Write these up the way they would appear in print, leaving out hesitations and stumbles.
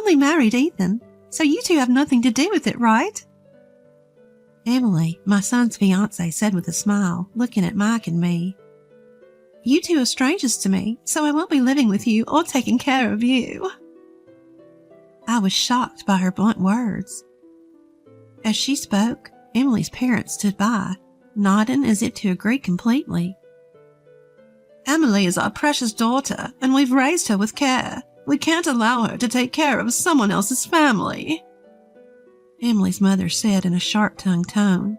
only married Ethan, so you two have nothing to do with it, right? Emily, my son's fiancée, said with a smile, looking at Mike and me. You two are strangers to me, so I won't be living with you or taking care of you. I was shocked by her blunt words. As she spoke, Emily's parents stood by, nodding as if to agree completely. Emily is our precious daughter, and we've raised her with care. We can't allow her to take care of someone else's family, Emily's mother said in a sharp-tongued tone.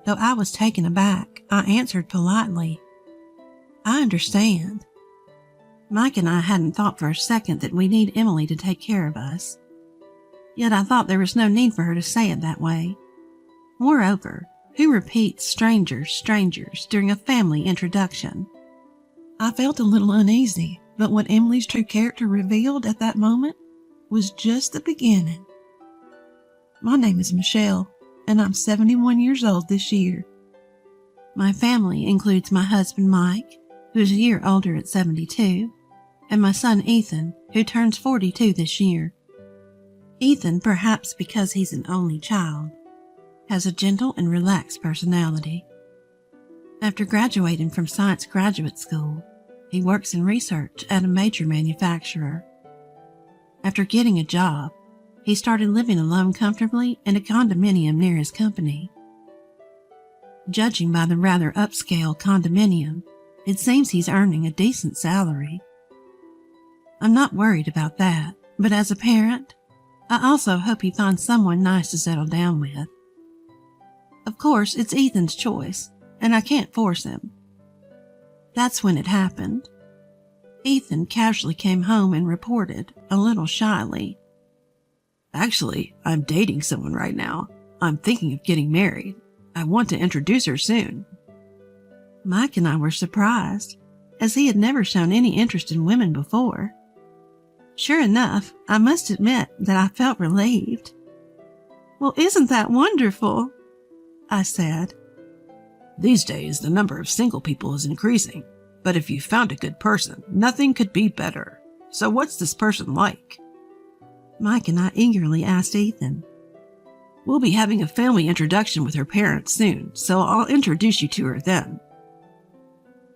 Though I was taken aback, I answered politely, I understand. Mike and I hadn't thought for a second that we need Emily to take care of us. Yet I thought there was no need for her to say it that way. Moreover, who repeats strangers during a family introduction? I felt a little uneasy, but what Emily's true character revealed at that moment was just the beginning. My name is Michelle, and I'm 71 years old this year. My family includes my husband Mike, who is a year older at 72, and my son Ethan, who turns 42 this year. Ethan, perhaps because he's an only child, has a gentle and relaxed personality. After graduating from science graduate school, he works in research at a major manufacturer. After getting a job, he started living alone comfortably in a condominium near his company. Judging by the rather upscale condominium, it seems he's earning a decent salary. I'm not worried about that, but as a parent, I also hope he finds someone nice to settle down with. Of course, it's Ethan's choice, and I can't force him. That's when it happened. Ethan casually came home and reported, a little shyly, Actually, I'm dating someone right now. I'm thinking of getting married. I want to introduce her soon. Mike and I were surprised, as he had never shown any interest in women before. Sure enough, I must admit that I felt relieved. Well, isn't that wonderful? I said. These days, the number of single people is increasing, but if you found a good person, nothing could be better. So what's this person like? Mike and I eagerly asked Ethan. We'll be having a family introduction with her parents soon, so I'll introduce you to her then.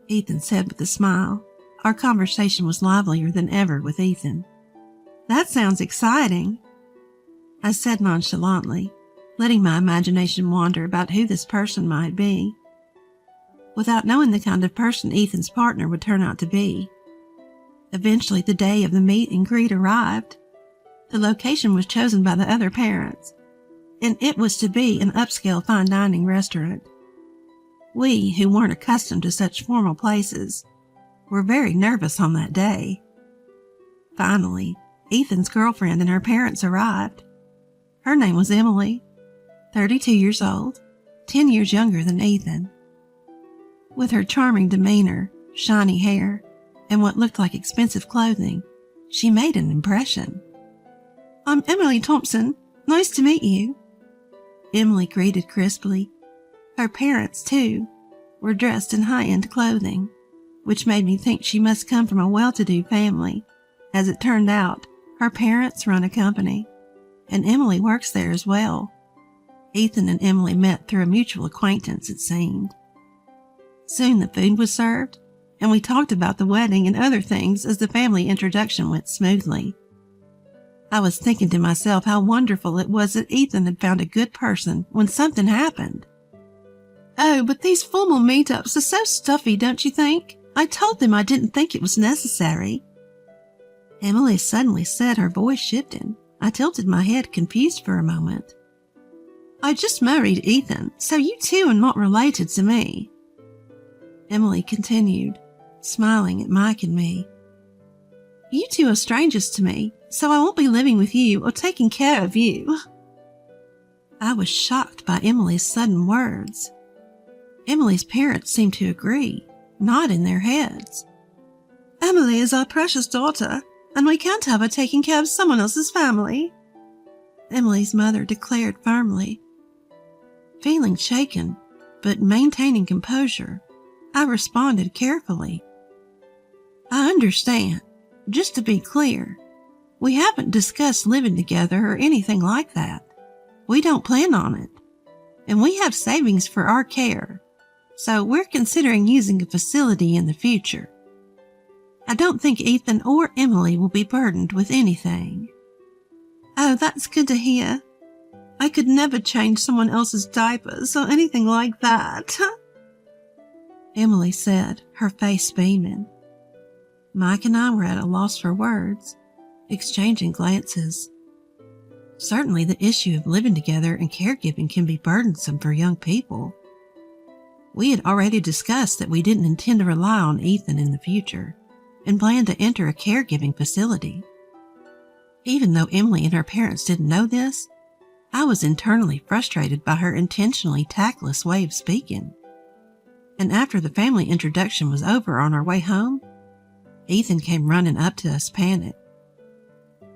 Ethan said with a smile. Our conversation was livelier than ever with Ethan. That sounds exciting, I said nonchalantly, letting my imagination wander about who this person might be, without knowing the kind of person Ethan's partner would turn out to be. Eventually, the day of the meet and greet arrived. The location was chosen by the other parents, and it was to be an upscale fine dining restaurant. We, who weren't accustomed to such formal places, were very nervous on that day. Finally, Ethan's girlfriend and her parents arrived. Her name was Emily, 32 years old, 10 years younger than Ethan. With her charming demeanor, shiny hair, and what looked like expensive clothing, she made an impression. I'm Emily Thompson. Nice to meet you, Emily greeted crisply. Her parents, too, were dressed in high-end clothing, which made me think she must come from a well-to-do family. As it turned out, her parents run a company, and Emily works there as well. Ethan and Emily met through a mutual acquaintance, it seemed. Soon the food was served, and we talked about the wedding and other things as the family introduction went smoothly. I was thinking to myself how wonderful it was that Ethan had found a good person when something happened. Oh, but these formal meetups are so stuffy, don't you think? I told them I didn't think it was necessary. Emily suddenly said, her voice shifting. I tilted my head, confused for a moment. I just married Ethan, so you two are not related to me, Emily continued, smiling at Mike and me. You two are strangers to me, so I won't be living with you or taking care of you. I was shocked by Emily's sudden words. Emily's parents seemed to agree, nodding their heads. Emily is our precious daughter, and we can't have her taking care of someone else's family, Emily's mother declared firmly. Feeling shaken, but maintaining composure, I responded carefully. I understand. Just to be clear, We haven't discussed living together or anything like that. We don't plan on it. And we have savings for our care, so we're considering using a facility in the future. I don't think Ethan or Emily will be burdened with anything." "Oh, that's good to hear. I could never change someone else's diapers or anything like that," Emily said, her face beaming. Mike and I were at a loss for words, exchanging glances. Certainly the issue of living together and caregiving can be burdensome for young people. We had already discussed that we didn't intend to rely on Ethan in the future and planned to enter a caregiving facility. Even though Emily and her parents didn't know this, I was internally frustrated by her intentionally tactless way of speaking. And after the family introduction was over on our way home, Ethan came running up to us panicked.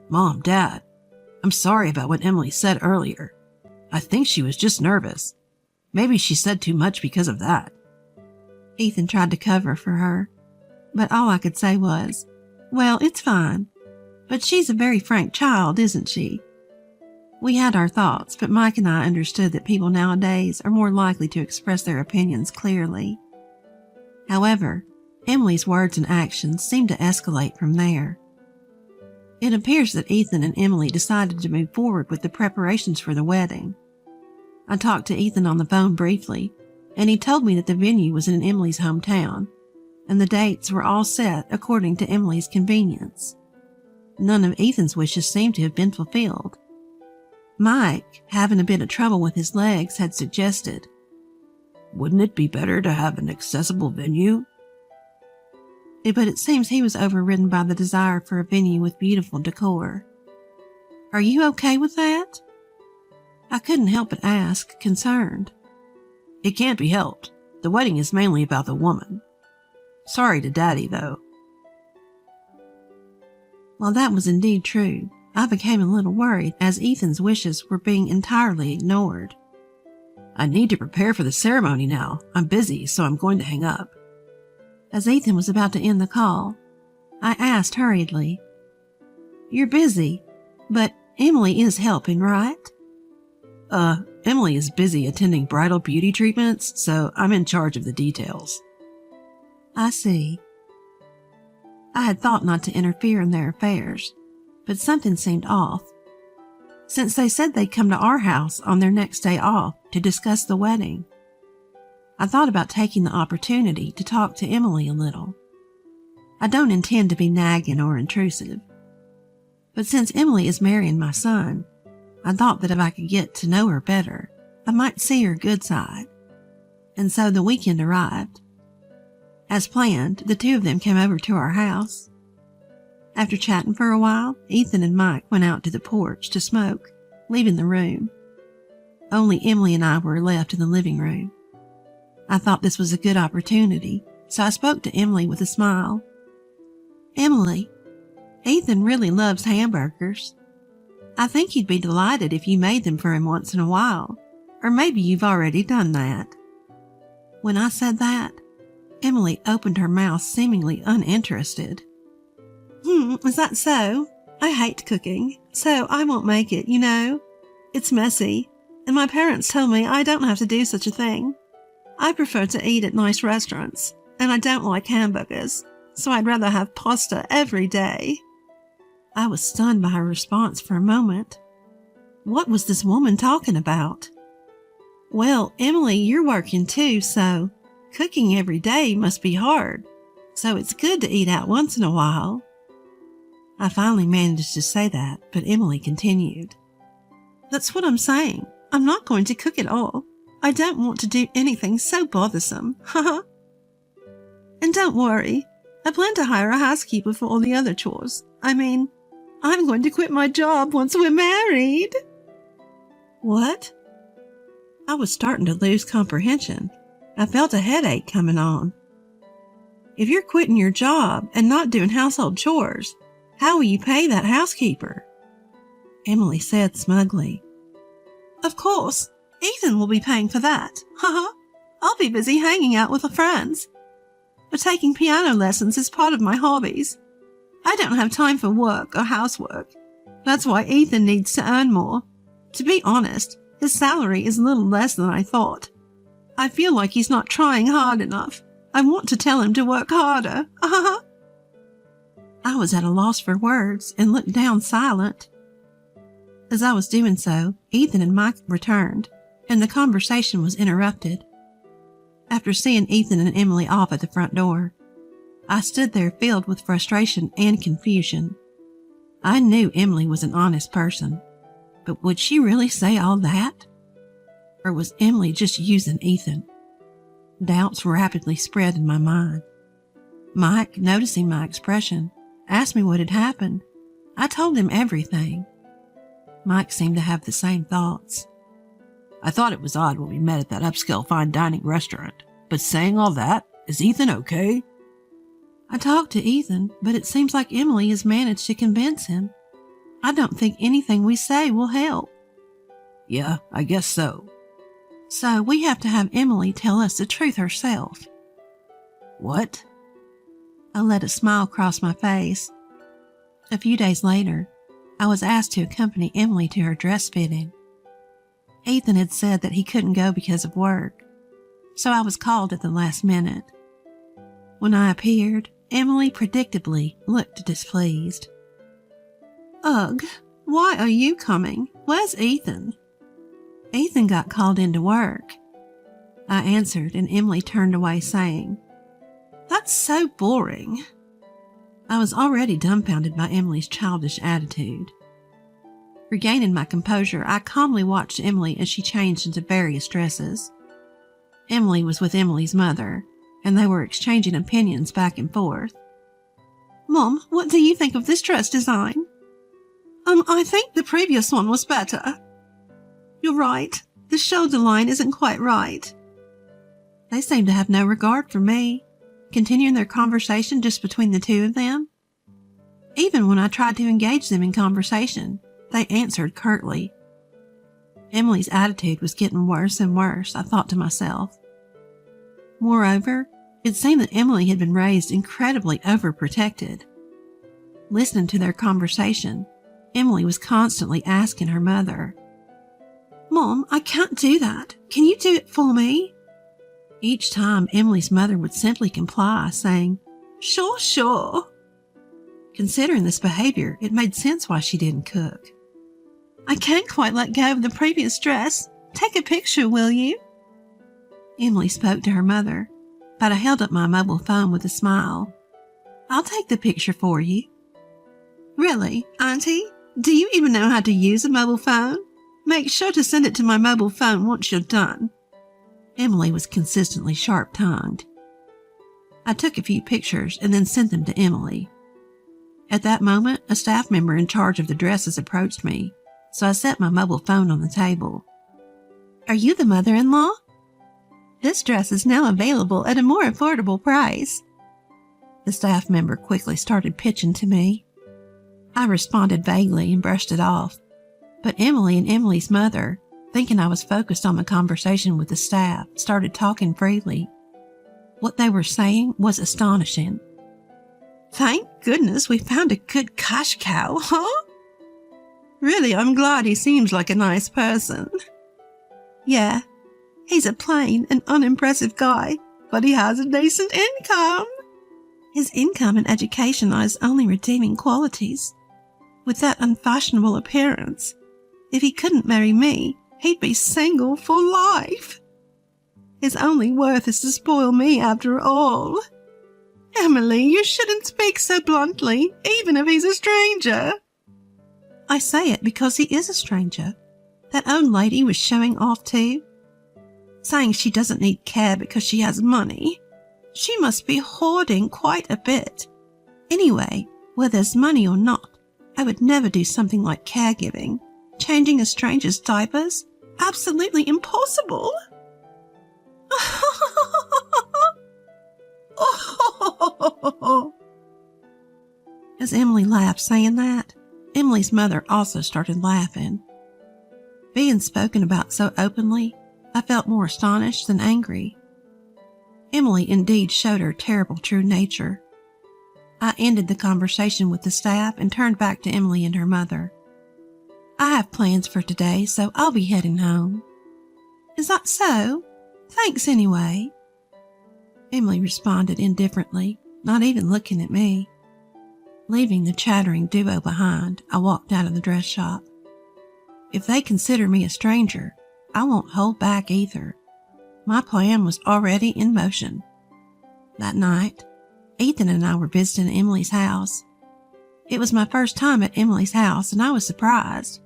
"Mom, Dad, I'm sorry about what Emily said earlier. I think she was just nervous. Maybe she said too much because of that." Ethan tried to cover for her, but all I could say was, "Well, it's fine. But she's a very frank child, isn't she?" We had our thoughts, but Mike and I understood that people nowadays are more likely to express their opinions clearly. However, Emily's words and actions seemed to escalate from there. It appears that Ethan and Emily decided to move forward with the preparations for the wedding. I talked to Ethan on the phone briefly, and he told me that the venue was in Emily's hometown, and the dates were all set according to Emily's convenience. None of Ethan's wishes seemed to have been fulfilled. Mike, having a bit of trouble with his legs, had suggested, "Wouldn't it be better to have an accessible venue?" But it seems he was overridden by the desire for a venue with beautiful decor. "Are you okay with that?" I couldn't help but ask, concerned. "It can't be helped. The wedding is mainly about the woman. Sorry to Daddy, though." While that was indeed true, I became a little worried as Ethan's wishes were being entirely ignored. "I need to prepare for the ceremony now. I'm busy, so I'm going to hang up." As Ethan was about to end the call, I asked hurriedly, "You're busy, but Emily is helping, right?" Emily is busy attending bridal beauty treatments, so I'm in charge of the details." "I see." I had thought not to interfere in their affairs, but something seemed off. Since they said they'd come to our house on their next day off to discuss the wedding, I thought about taking the opportunity to talk to Emily a little. I don't intend to be nagging or intrusive, but since Emily is marrying my son, I thought that if I could get to know her better, I might see her good side. And so the weekend arrived. As planned, the two of them came over to our house. After chatting for a while, Ethan and Mike went out to the porch to smoke, leaving the room. Only Emily and I were left in the living room. I thought this was a good opportunity, so I spoke to Emily with a smile. "Emily, Ethan really loves hamburgers. I think he'd be delighted if you made them for him once in a while, or maybe you've already done that." When I said that, Emily opened her mouth seemingly uninterested. Is that so? I hate cooking, so I won't make it, you know. It's messy, and my parents told me I don't have to do such a thing. I prefer to eat at nice restaurants, and I don't like hamburgers, so I'd rather have pasta every day." I was stunned by her response for a moment. What was this woman talking about? "Well, Emily, you're working too, so cooking every day must be hard, so it's good to eat out once in a while." I finally managed to say that, but Emily continued. "That's what I'm saying. I'm not going to cook at all. I don't want to do anything so bothersome. Haha. And don't worry. I plan to hire a housekeeper for all the other chores. I mean, I'm going to quit my job once we're married." What? I was starting to lose comprehension. I felt a headache coming on. "If you're quitting your job and not doing household chores, how will you pay that housekeeper?" Emily said smugly. "Of course, Ethan will be paying for that. Haha. I'll be busy hanging out with the friends. But taking piano lessons is part of my hobbies. I don't have time for work or housework. That's why Ethan needs to earn more. To be honest, his salary is a little less than I thought. I feel like he's not trying hard enough. I want to tell him to work harder. I was at a loss for words and looked down silent. As I was doing so, Ethan and Mike returned, and the conversation was interrupted. After seeing Ethan and Emily off at the front door, I stood there filled with frustration and confusion. I knew Emily was an honest person, but would she really say all that? Or was Emily just using Ethan? Doubts rapidly spread in my mind. Mike, noticing my expression, asked me what had happened. I told him everything. Mike seemed to have the same thoughts. I thought it was odd when we met at that upscale fine dining restaurant, but saying all that, is Ethan okay? I talked to Ethan, but it seems like Emily has managed to convince him. I don't think anything we say will help. Yeah, I guess so. So we have to have Emily tell us the truth herself. What? I let a smile cross my face. A few days later, I was asked to accompany Emily to her dress fitting. Ethan had said that he couldn't go because of work, so I was called at the last minute. When I appeared, Emily predictably looked displeased. Ugh, why are you coming? Where's Ethan? Ethan got called into work. I answered, and Emily turned away saying, That's so boring. I was already dumbfounded by Emily's childish attitude. Regaining my composure, I calmly watched Emily as she changed into various dresses. Emily was with Emily's mother, and they were exchanging opinions back and forth. Mom, what do you think of this dress design? I think the previous one was better. You're right. The shoulder line isn't quite right. They seemed to have no regard for me, continuing their conversation just between the two of them. Even when I tried to engage them in conversation, they answered curtly. Emily's attitude was getting worse and worse, I thought to myself. Moreover, it seemed that Emily had been raised incredibly overprotected. Listening to their conversation, Emily was constantly asking her mother, Mom, I can't do that. Can you do it for me? Each time, Emily's mother would simply comply, saying, Sure, sure. Considering this behavior, it made sense why she didn't cook. I can't quite let go of the previous dress. Take a picture, will you? Emily spoke to her mother, but I held up my mobile phone with a smile. I'll take the picture for you. Really, Auntie? Do you even know how to use a mobile phone? Make sure to send it to my mobile phone once you're done. Emily was consistently sharp-tongued. I took a few pictures and then sent them to Emily. At that moment, a staff member in charge of the dresses approached me, so I set my mobile phone on the table. Are you the mother-in-law? This dress is now available at a more affordable price. The staff member quickly started pitching to me. I responded vaguely and brushed it off, but Emily and Emily's mother, thinking I was focused on the conversation with the staff, started talking freely. What they were saying was astonishing. Thank goodness we found a good cash cow, huh? Really, I'm glad he seems like a nice person. Yeah, he's a plain and unimpressive guy, but he has a decent income. His income and education are his only redeeming qualities. With that unfashionable appearance, if he couldn't marry me, he'd be single for life. His only worth is to spoil me after all. Emily, you shouldn't speak so bluntly, even if he's a stranger. I say it because he is a stranger. That old lady was showing off too, saying she doesn't need care because she has money. She must be hoarding quite a bit. Anyway, whether there's money or not, I would never do something like caregiving. Changing a stranger's diapers? Absolutely impossible. As Emily laughed saying that, Emily's mother also started laughing. Being spoken about so openly, I felt more astonished than angry. Emily indeed showed her terrible true nature. I ended the conversation with the staff and turned back to Emily and her mother. I have plans for today, so I'll be heading home. Is that so? Thanks anyway. Emily responded indifferently, not even looking at me. Leaving the chattering duo behind, I walked out of the dress shop. If they consider me a stranger, I won't hold back either. My plan was already in motion. That night, Ethan and I were visiting Emily's house. It was my first time at Emily's house, and I was surprised.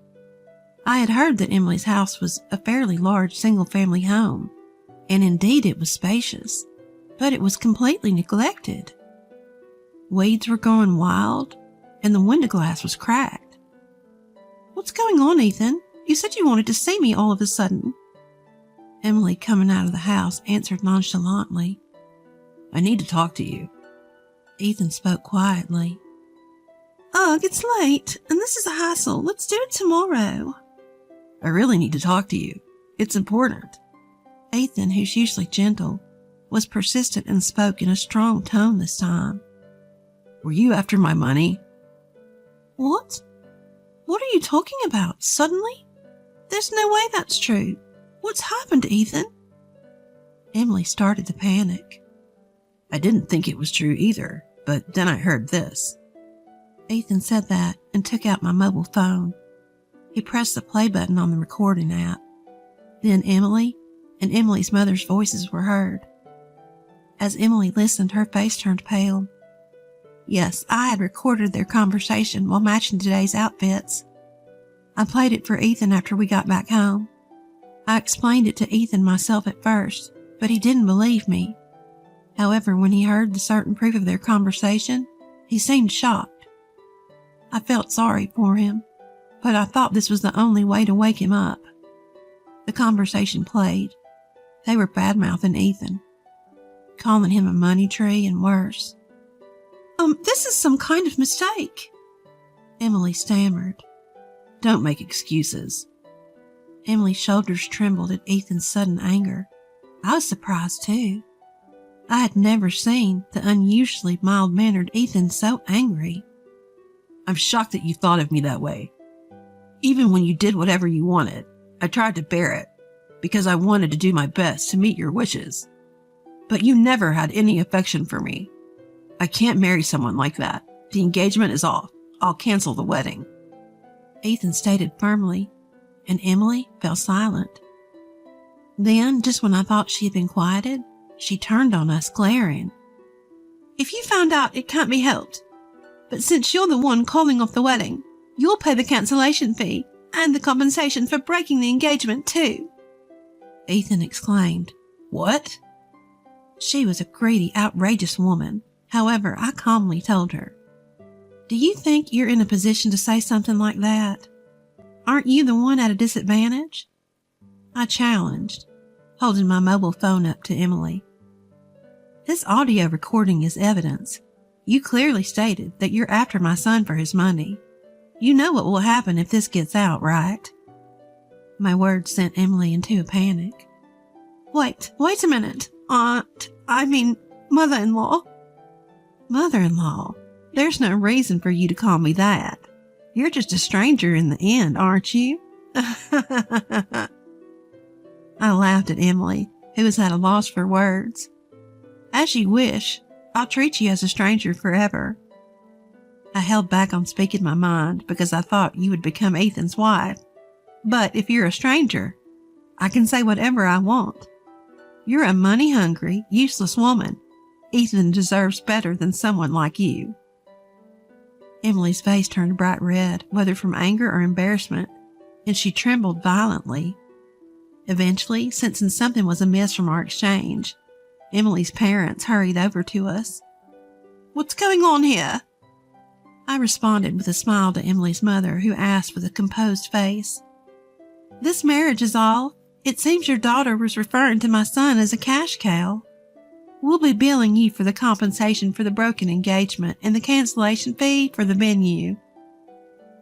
I had heard that Emily's house was a fairly large single-family home, and indeed it was spacious, but it was completely neglected. Weeds were growing wild, and the window glass was cracked. What's going on, Ethan? You said you wanted to see me all of a sudden. Emily, coming out of the house, answered nonchalantly. I need to talk to you. Ethan spoke quietly. Ugh, it's late, and this is a hassle. Let's do it tomorrow. I really need to talk to you. It's important. Ethan, who's usually gentle, was persistent and spoke in a strong tone this time. Were you after my money? What? What are you talking about? Suddenly? There's no way that's true. What's happened, Ethan? Emily started to panic. I didn't think it was true either, but then I heard this. Ethan said that and took out my mobile phone. He pressed the play button on the recording app. Then Emily and Emily's mother's voices were heard. As Emily listened, her face turned pale. Yes, I had recorded their conversation while matching today's outfits. I played it for Ethan after we got back home. I explained it to Ethan myself at first, but he didn't believe me. However, when he heard the certain proof of their conversation, he seemed shocked. I felt sorry for him, but I thought this was the only way to wake him up. The conversation played. They were bad-mouthing Ethan, calling him a money tree and worse. This is some kind of mistake, Emily stammered. Don't make excuses. Emily's shoulders trembled at Ethan's sudden anger. I was surprised too. I had never seen the unusually mild-mannered Ethan so angry. I'm shocked that you thought of me that way. Even when you did whatever you wanted, I tried to bear it, because I wanted to do my best to meet your wishes. But you never had any affection for me. I can't marry someone like that. The engagement is off. I'll cancel the wedding. Ethan stated firmly, and Emily fell silent. Then, just when I thought she had been quieted, she turned on us, glaring. If you found out, it can't be helped. But since you're the one calling off the wedding, you'll pay the cancellation fee and the compensation for breaking the engagement too, Ethan exclaimed. What? She was a greedy, outrageous woman. However, I calmly told her, Do you think you're in a position to say something like that? Aren't you the one at a disadvantage? I challenged, holding my mobile phone up to Emily. This audio recording is evidence. You clearly stated that you're after my son for his money. You know what will happen if this gets out, right? My words sent Emily into a panic. Wait a minute. Mother-in-law. Mother-in-law? There's no reason for you to call me that. You're just a stranger in the end, aren't you? I laughed at Emily, who was at a loss for words. As you wish. I'll treat you as a stranger forever. I held back on speaking my mind because I thought you would become Ethan's wife. But if you're a stranger, I can say whatever I want. You're a money-hungry, useless woman. Ethan deserves better than someone like you. Emily's face turned bright red, whether from anger or embarrassment, and she trembled violently. Eventually, sensing something was amiss from our exchange, Emily's parents hurried over to us. What's going on here? I responded with a smile to Emily's mother, who asked with a composed face. This marriage is all. It seems your daughter was referring to my son as a cash cow. We'll be billing you for the compensation for the broken engagement and the cancellation fee for the venue.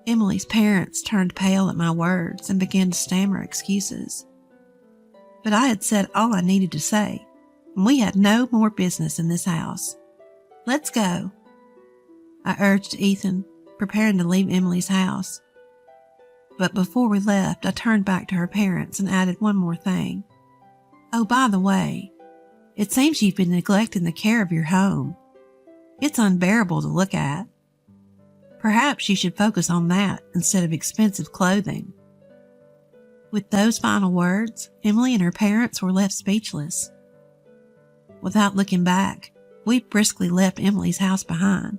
Emily's parents turned pale at my words and began to stammer excuses. But I had said all I needed to say, and we had no more business in this house. Let's go. I urged Ethan, preparing to leave Emily's house. But before we left, I turned back to her parents and added one more thing. Oh, by the way, it seems you've been neglecting the care of your home. It's unbearable to look at. Perhaps you should focus on that instead of expensive clothing. With those final words, Emily and her parents were left speechless. Without looking back, we briskly left Emily's house behind.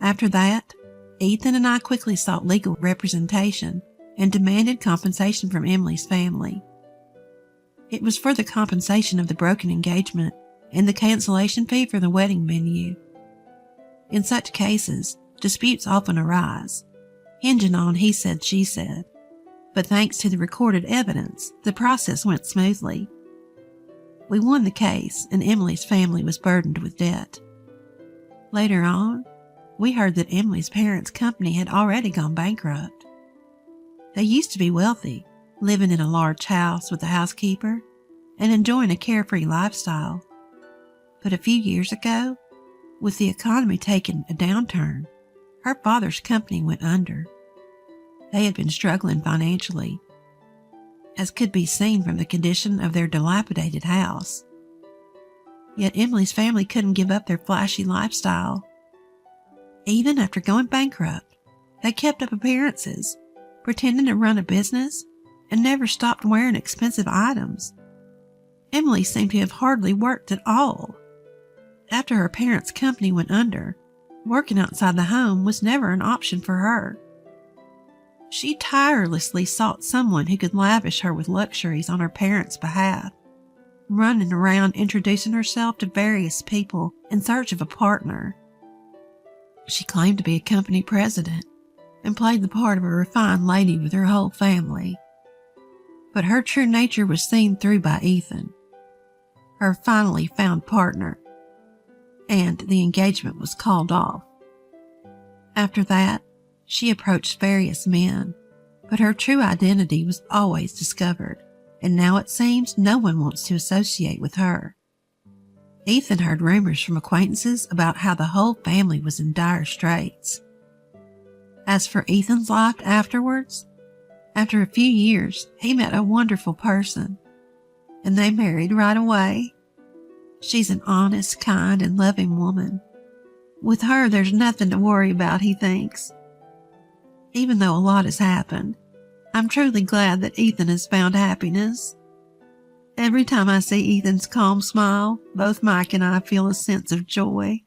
After that, Ethan and I quickly sought legal representation and demanded compensation from Emily's family. It was for the compensation of the broken engagement and the cancellation fee for the wedding venue. In such cases, disputes often arise, hinging on he said, she said. But thanks to the recorded evidence, the process went smoothly. We won the case, and Emily's family was burdened with debt. Later on, we heard that Emily's parents' company had already gone bankrupt. They used to be wealthy, living in a large house with a housekeeper and enjoying a carefree lifestyle. But a few years ago, with the economy taking a downturn, her father's company went under. They had been struggling financially, as could be seen from the condition of their dilapidated house. Yet Emily's family couldn't give up their flashy lifestyle. Even after going bankrupt, they kept up appearances, pretending to run a business, and never stopped wearing expensive items. Emily seemed to have hardly worked at all. After her parents' company went under, working outside the home was never an option for her. She tirelessly sought someone who could lavish her with luxuries on her parents' behalf, running around introducing herself to various people in search of a partner. She claimed to be a company president and played the part of a refined lady with her whole family. But her true nature was seen through by Ethan, her finally found partner, and the engagement was called off. After that, she approached various men, but her true identity was always discovered, and now it seems no one wants to associate with her. Ethan heard rumors from acquaintances about how the whole family was in dire straits. As for Ethan's life afterwards, after a few years, he met a wonderful person, and they married right away. She's an honest, kind, and loving woman. With her, there's nothing to worry about, he thinks. Even though a lot has happened, I'm truly glad that Ethan has found happiness. Every time I see Ethan's calm smile, both Mike and I feel a sense of joy.